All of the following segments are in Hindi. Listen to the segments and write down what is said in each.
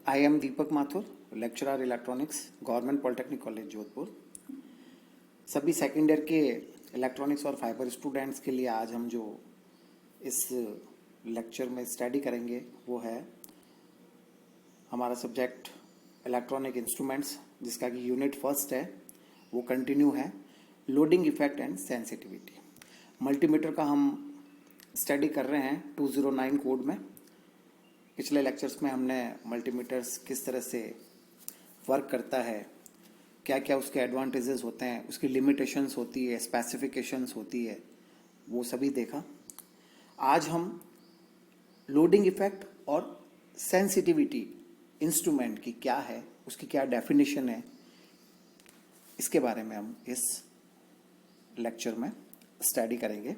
I am Deepak Mathur, lecturer electronics, government polytechnic college Jodhpur. सभी सेकेंड ईयर के इलेक्ट्रॉनिक्स और फाइबर स्टूडेंट्स के लिए आज हम जो इस लेक्चर में स्टडी करेंगे वो है हमारा सब्जेक्ट इलेक्ट्रॉनिक इंस्ट्रूमेंट्स, जिसका कि यूनिट फर्स्ट है, वो कंटिन्यू है, loading effect and sensitivity. Multimeter का हम स्टडी कर रहे हैं 209 कोड में। पिछले लेक्चर्स में हमने मल्टीमीटर्स किस तरह से वर्क करता है, क्या क्या उसके एडवांटेजेस होते हैं, उसकी लिमिटेशंस होती है, स्पेसिफिकेशंस होती है, वो सभी देखा। आज हम लोडिंग इफेक्ट और सेंसिटिविटी इंस्ट्रूमेंट की क्या है, उसकी क्या डेफिनेशन है, इसके बारे में हम इस लेक्चर में स्टडी करेंगे।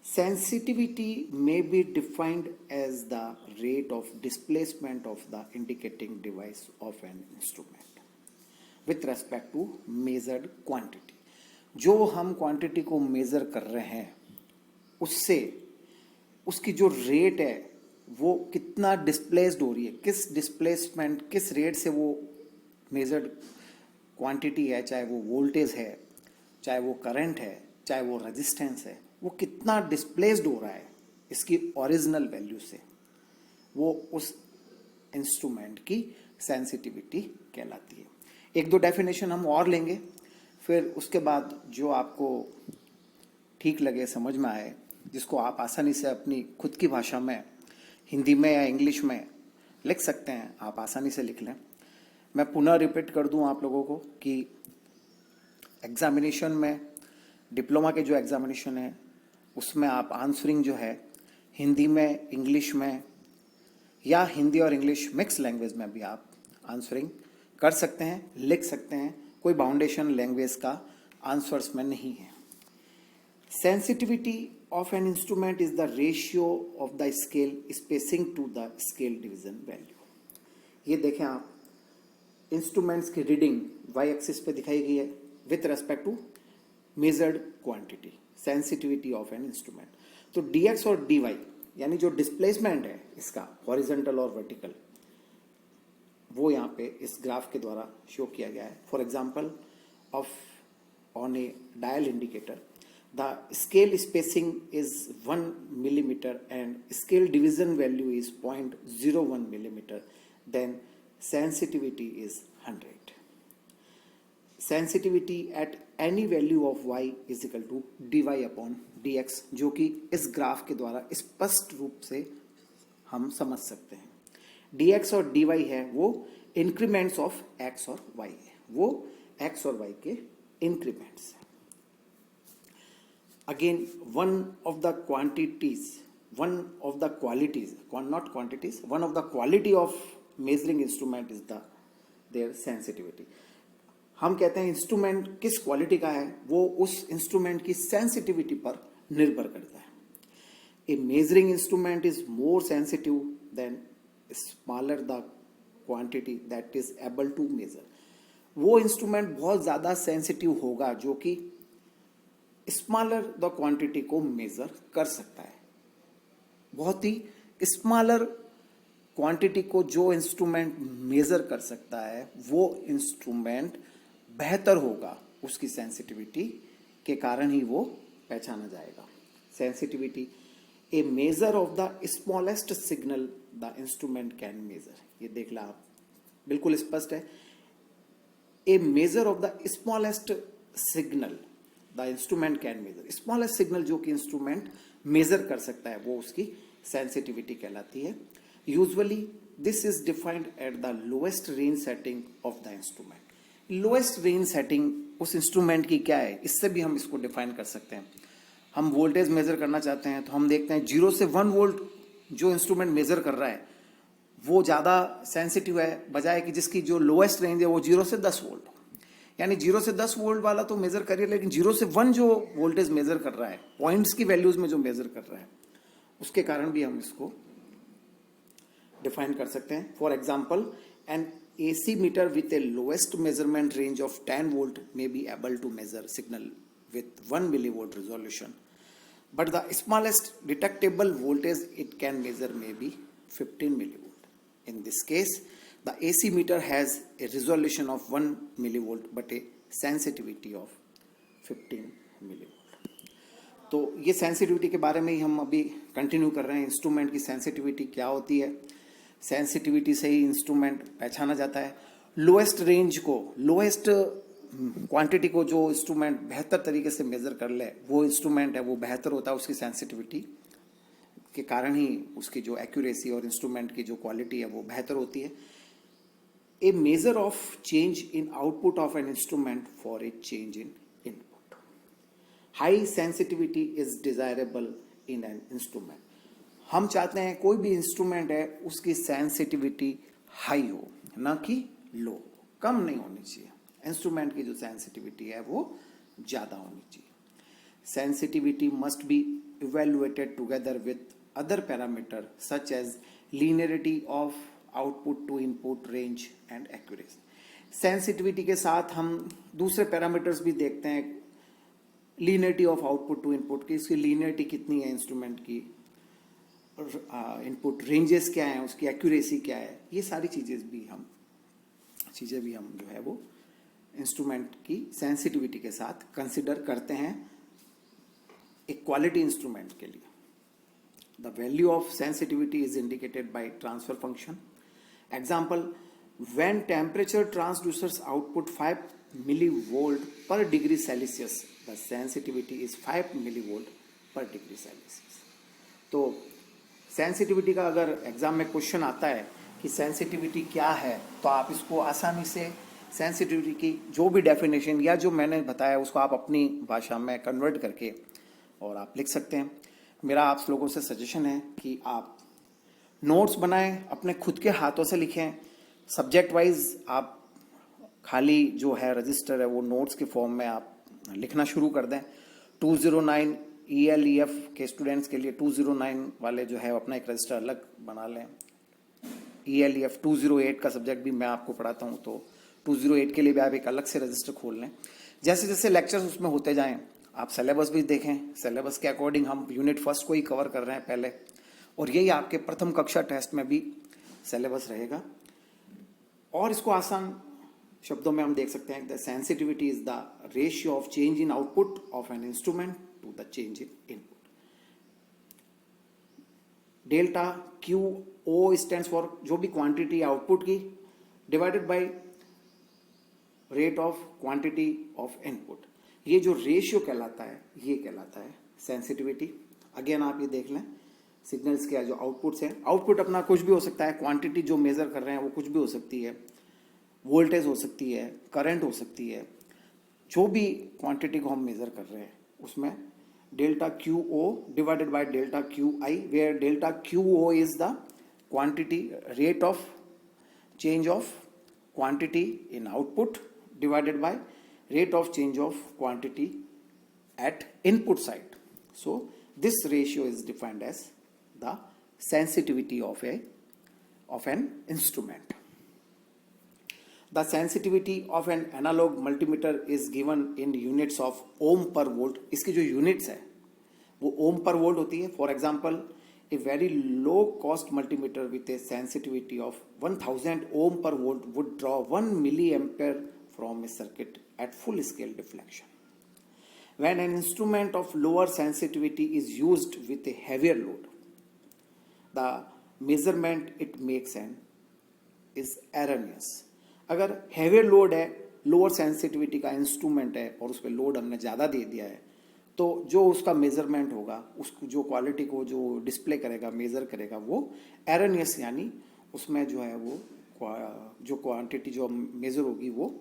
Sensitivity may be defined as the rate of displacement of the indicating device of an instrument with respect to measured quantity। जो हम क्वांटिटी को मेजर कर रहे हैं उससे उसकी जो रेट है वो कितना डिस्प्लेस्ड हो रही है, किस डिस्प्लेसमेंट, किस रेट से वो मेजर्ड क्वांटिटी है, चाहे वो वोल्टेज है, चाहे वो करंट है, चाहे वो रेजिस्टेंस है, वो कितना डिस्प्लेस्ड हो रहा है इसकी ओरिजिनल वैल्यू से, वो उस इंस्ट्रूमेंट की सेंसिटिविटी कहलाती है। एक दो डेफिनेशन हम और लेंगे, फिर उसके बाद जो आपको ठीक लगे, समझ में आए, जिसको आप आसानी से अपनी खुद की भाषा में, हिंदी में या इंग्लिश में लिख सकते हैं, आप आसानी से लिख लें। मैं पुनः रिपीट कर दूं आप लोगों को कि एग्जामिनेशन में, डिप्लोमा के जो एग्जामिनेशन है उसमें आप आंसरिंग जो है हिंदी में, इंग्लिश में या हिंदी और इंग्लिश मिक्स लैंग्वेज में भी आप आंसरिंग कर सकते हैं, लिख सकते हैं। कोई बाउंडेशन लैंग्वेज का आंसर्स में नहीं है। Sensitivity of an instrument is the ratio of the scale spacing to the scale division value. ये देखें आप, इंस्ट्रूमेंट्स की रीडिंग वाई एक्सिस पे दिखाई गई है with respect to measured quantity, sensitivity of an instrument. तो dx और dy यानी जो डिस्प्लेसमेंट है इसका हॉरिजॉन्टल और वर्टिकल, वो यहाँ पे इस ग्राफ के द्वारा शो किया गया है। For example of on a dial indicator the scale spacing is 1 millimeter and scale division value is 0.01 millimeter, then sensitivity is 100। Sensitivity at any value of y is equal to dy upon dx, जो कि इस ग्राफ के द्वारा स्पष्ट रूप से हम समझ सकते हैं। dx और dy है वो इंक्रीमेंट्स ऑफ x और y है, वो x और y के इंक्रीमेंट्स हैं। Again one of the quality of measuring instrument is the their sensitivity. हम कहते हैं इंस्ट्रूमेंट किस क्वालिटी का है, वो उस इंस्ट्रूमेंट की सेंसिटिविटी पर निर्भर करता है। A measuring instrument is more sensitive than smaller the quantity that is able to measure. वो इंस्ट्रूमेंट बहुत ज्यादा सेंसिटिव होगा जो कि स्मॉलर द क्वांटिटी को मेजर कर सकता है। बहुत ही स्मॉलर क्वांटिटी को जो इंस्ट्रूमेंट मेजर कर सकता है वो इंस्ट्रूमेंट बेहतर होगा, उसकी सेंसिटिविटी के कारण ही वो पहचाना जाएगा। Sensitivity, a measure of the smallest signal the instrument can measure. ये देख ला आप, बिल्कुल स्पष्ट है। A measure of the smallest signal the instrument can measure. Smallest signal जो कि इंस्ट्रूमेंट मेजर कर सकता है वो उसकी सेंसिटिविटी कहलाती है। Usually this is defined at the lowest range setting of the instrument. Lowest range setting उस इंस्ट्रूमेंट की क्या है, इससे भी हम इसको डिफाइन कर सकते हैं। हम वोल्टेज मेजर करना चाहते हैं तो हम देखते हैं 0 से 1 वोल्ट जो इंस्ट्रूमेंट मेजर कर रहा है वो ज़्यादा सेंसिटिव है, बजाय कि जिसकी जो लोएस्ट रेंज है वो 0 से 10 वोल्ट। यानी 0 से 10 वोल्ट वाला तो मेजर करिए, लेकिन 0 से 1 जो वोल्टेज मेजर कर रहा है, पॉइंट्स की वैल्यूज में जो मेजर कर रहा है, उसके कारण भी हम इसको डिफाइन कर सकते हैं। For example, an AC meter with a lowest measurement range of 10 volt may be able to measure signal with 1 millivolt resolution, but the smallest detectable voltage it can measure may be 15 millivolt. In this case, the AC meter has a resolution of 1 millivolt but a sensitivity of 15 millivolt. तो ये सेंसिटिविटी के बारे में ही हम अभी कंटिन्यू कर रहे हैं. इंस्ट्रूमेंट की सेंसिटिविटी क्या होती है, सेंसिटिविटी से ही इंस्ट्रूमेंट पहचाना जाता है. लोएस्ट रेंज को, लोएस्ट क्वांटिटी को जो इंस्ट्रूमेंट बेहतर तरीके से मेजर कर ले वो इंस्ट्रूमेंट है, वो बेहतर होता है. उसकी सेंसिटिविटी के कारण ही उसकी जो एक्यूरेसी और इंस्ट्रूमेंट की जो क्वालिटी है वो बेहतर होती है. A measure of change in output of an instrument for a change in input. High sensitivity is desirable in an instrument. हम चाहते हैं कोई भी इंस्ट्रूमेंट है उसकी सेंसिटिविटी हाई हो, ना कि लो, कम नहीं होनी चाहिए. इंस्ट्रूमेंट की जो सेंसिटिविटी है वो ज्यादा होनी चाहिए. Sensitivity must be evaluated together with other parameter such as linearity of output to input, range and accuracy. Sensitivity के साथ हम दूसरे पैरामीटर्स भी देखते हैं. Linearity of output to input की, इसकी लीनियरिटी कितनी है इंस्ट्रूमेंट की, इनपुट रेंजेस क्या है, उसकी एक्यूरेसी क्या है, ये सारी चीजें भी हम जो है वो इंस्ट्रूमेंट की सेंसिटिविटी के साथ कंसिडर करते हैं एक क्वालिटी इंस्ट्रूमेंट के लिए. The value of sensitivity is indicated by transfer function. Example, when temperature transducers output 5 millivolt per degree Celsius, the sensitivity is 5 millivolt per degree Celsius. तो सेंसिटिविटी का अगर एग्जाम में क्वेश्चन आता है कि सेंसिटिविटी क्या है, तो आप इसको आसानी से सेंसिटिविटी की जो भी डेफिनेशन या जो मैंने बताया उसको आप अपनी भाषा में कन्वर्ट करके और आप लिख सकते हैं. मेरा आप लोगों से सजेशन है कि आप नोट्स बनाएं, अपने खुद के हाथों से लिखें. सब्जेक्ट वाइज आप खाली जो है रजिस्टर है वो नोट्स के फॉर्म में आप लिखना शुरू कर दें. 209 ELEF के स्टूडेंट्स के लिए 209 वाले जो है अपना एक रजिस्टर अलग बना लें. ELEF 208 का सब्जेक्ट भी मैं आपको पढ़ाता हूँ, तो 208 के लिए भी आप एक अलग से रजिस्टर खोल लें. जैसे जैसे लेक्चर्स उसमें होते जाएं आप सिलेबस भी देखें. सिलेबस के अकॉर्डिंग हम यूनिट फर्स्ट को ही कवर कर रहे हैं पहले, और यही आपके प्रथम कक्षा टेस्ट में भी सिलेबस रहेगा. और इसको आसान शब्दों में हम देख सकते हैं, the sensitivity is the ratio of change in output of an instrument to the change in input. Delta Q O stands for जो भी क्वांटिटी आउटपुट की divided by rate of quantity of input. ये जो रेशियो कहलाता है ये कहलाता है सेंसिटिविटी. अगेन आप ये देख लें, सिग्नल्स के जो आउटपुट्स हैं, आउटपुट अपना कुछ भी हो सकता है, क्वांटिटी जो मेजर कर रहे हैं वो कुछ भी हो सकती है, वोल्टेज हो सकती है, करंट हो सकती है. जो भी क्वांटिटी को हम मेजर कर रहे हैं उसमें delta Q O divided by delta Q I, where delta Q O is the quantity rate of change of quantity in output divided by rate of change of quantity at input side. So this ratio is defined as the sensitivity of an instrument. The sensitivity of an analog multimeter is given in units of ohm per volt. इसकी जो units है वो ohm per volt होती है. For example, a very low cost multimeter with a sensitivity of 1000 ohm per volt would draw 1 milliampere from a circuit at full scale deflection. When an instrument of lower sensitivity is used with a heavier load, the measurement it makes is erroneous. अगर heavier load है, lower sensitivity का इंस्ट्रूमेंट है और उस पर लोड हमने ज़्यादा दे दिया है, तो जो उसका मेजरमेंट होगा, उसको जो क्वालिटी को जो डिस्प्ले करेगा, मेजर करेगा, वो एरनियस यानी उसमें जो है वो जो क्वांटिटी जो मेजर होगी वो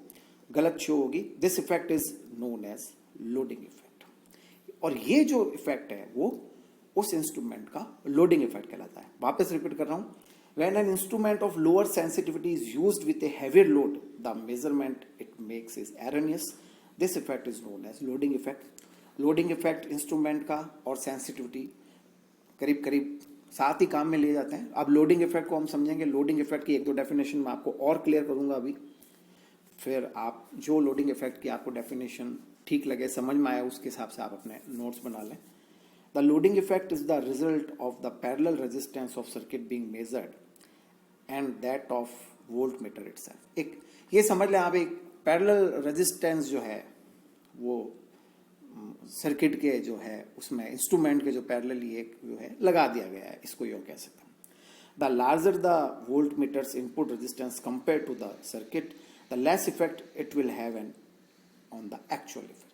गलत शो होगी. This effect is known as loading effect. और ये जो इफेक्ट है वो उस इंस्ट्रूमेंट का लोडिंग इफेक्ट कहलाता है. वापस रिपीट कर रहा हूं, when an instrument of lower sensitivity is used with a heavier load, the measurement it makes is erroneous. This effect is known as loading effect. Loading effect instrument का और सेंसिटिविटी करीब करीब साथ ही काम में लिए जाते हैं. अब लोडिंग इफेक्ट को हम समझेंगे. लोडिंग इफेक्ट की एक दो डेफिनेशन मैं आपको और क्लियर करूंगा अभी, फिर आप जो लोडिंग इफेक्ट की आपको डेफिनेशन ठीक लगे, समझ में आया, उसके हिसाब से आप अपने नोट्स बना लें. The The loading effect is the result of the parallel resistance of circuit being measured and that of voltmeter itself. एक ये समझ लें आप, एक पैरेलल रेजिस्टेंस जो है वो सर्किट के जो है उसमें इंस्ट्रूमेंट के जो पैरेलली एक जो है लगा दिया गया है, इसको यूँ कह सकते हैं. The larger the voltmeter's input resistance compared to the circuit, the less effect it will have on the actual effect.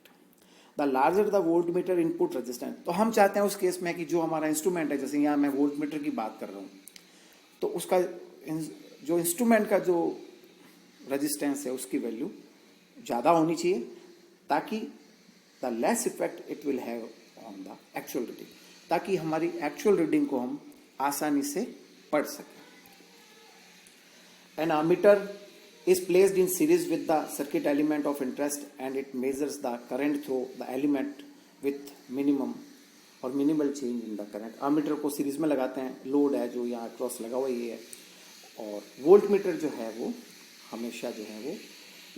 The larger the voltmeter input resistance, तो हम चाहते हैं उस केस में कि जो हमारा इंस्ट्रूमेंट है, जैसे यहाँ मैं वोल्टमीटर की बात कर रहा हूँ, तो उसका जो इंस्ट्रूमेंट का जो रेजिस्टेंस है उसकी वैल्यू ज़्यादा होनी चाहिए, ताकि the less effect it will have on the actual reading, ताकि हमारी एक्चुअल रीडिंग को हम आसानी से पढ़ सकें. An ammeter is placed in series with the circuit element of interest and it measures the current through the element with minimum और minimal change in the current. ammeter को सीरीज में लगाते हैं, लोड है जो यहाँ क्रॉस लगा हुआ ये है, और वोल्टमीटर जो है वो हमेशा जो है वो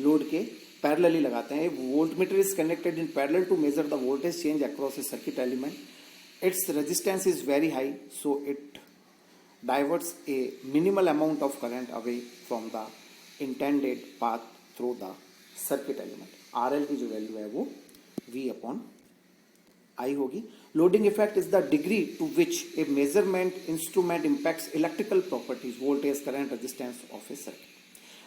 लोड के पैरेलली लगाते हैं. Voltmeter is connected in parallel to measure the voltage change across a circuit element. Its resistance is very high, so it diverts a minimal amount of current away from the intended path through the circuit element. RL की जो वैल्यू है वो V upon I होगी. Loading effect is the degree to which a measurement instrument impacts electrical properties, voltage, current, resistance of a circuit.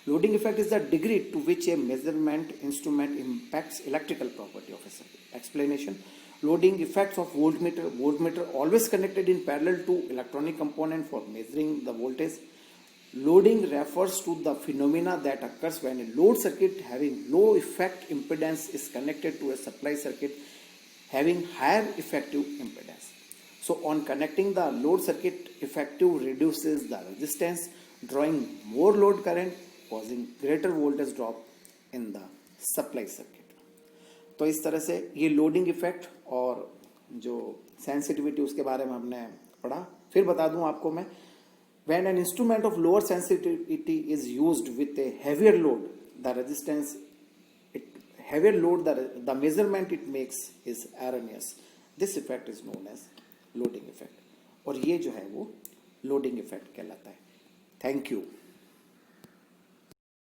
Loading effect is the degree to which a measurement instrument impacts electrical property of a circuit. Explanation. Loading effects of voltmeter always connected in parallel to electronic component for measuring the voltage. Loading refers to the phenomena that occurs when a load circuit having low effect impedance is connected to a supply circuit having higher effective impedance. So on connecting the load circuit, effective reduces the resistance, drawing more load current, causing greater voltage drop in the supply circuit. तो इस तरह से ये लोडिंग इफेक्ट और जो सेंसिटिविटी उसके बारे में हमने पढ़ा. फिर बता दूं आपको मैं, when an instrument of lower sensitivity is used with a heavier load, the resistance it heavier load the measurement it makes is erroneous. This effect is known as loading effect, और ये जो है वो लोडिंग इफेक्ट कहलाता है. Thank you.